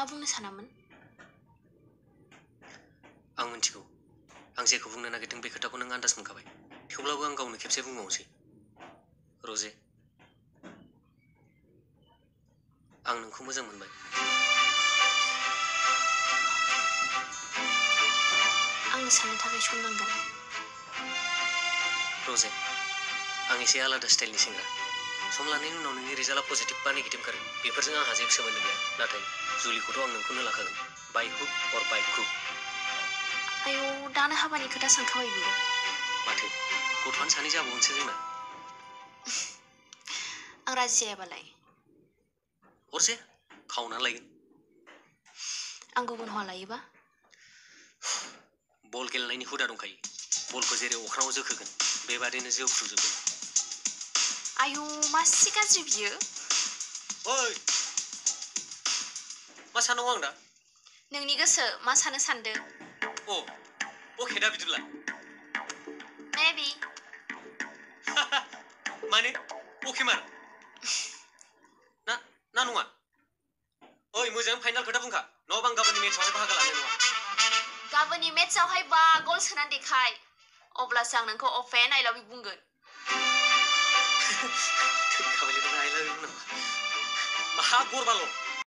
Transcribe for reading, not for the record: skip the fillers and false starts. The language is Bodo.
मा बुंनो सानामोन? आं मिथिगौ आं जेखौ बुंनो नागिरदों बे खोथाखौ नों आन्दाज मोनखाबाय थेवब्लाबो आं गावनो खेबसे बुंबावनोसै रजे आं नोंखौ मोजां मोनबाय आंनो साननो थाखाय सम नांगोन रजे आं एसे आलादा स्टाइलनि सेंग्रा सम लानायनि उनाव नोंनि रिजाल्टआ पजिटिभ बा नेगेटिभ ओंखारो बेफोरजों आंहा जेबो सोमोन्दो गैया नाथाय जुलिखौथ' आं नोंखौनो लाखागोन बाय हुक अर बाय क्रुक आयौ दानो हाबानि खोथा सानखाबायबो माथो गथ'आनो सानै जाबावनोसै जोंना आं राजि जायाबालाय हरसे खावनानै लायगोन आं गुबुन हौवा लायोबा बल गेलेनायनि हुदा दंखायो बलखौ जेरै अख्राङाव जोखोगोन बेबादिनो जोफ्रुजोबगोन आयौ मासि गाज्रि बियो ओइ मा सानांगौ आं दा नोंनि गोसो मा सानो सानदो अ अके दा बिदिब्ला मेबि माने अके मार ना ना नङा ओइ मोजां फाइनाल खोथा बुंखा नङाबा आं गाबोननि मेट्सआवहाय बाहागो लानाय नङा गाबोननि मेट्सआवहाय 5 गल सोनानै देखाय अब्लासो आं नोंखौ अफेन आइ लाभ इउ बुंगोन खाबायलै नों आइ लाभ इउ नामा मा गरबाल'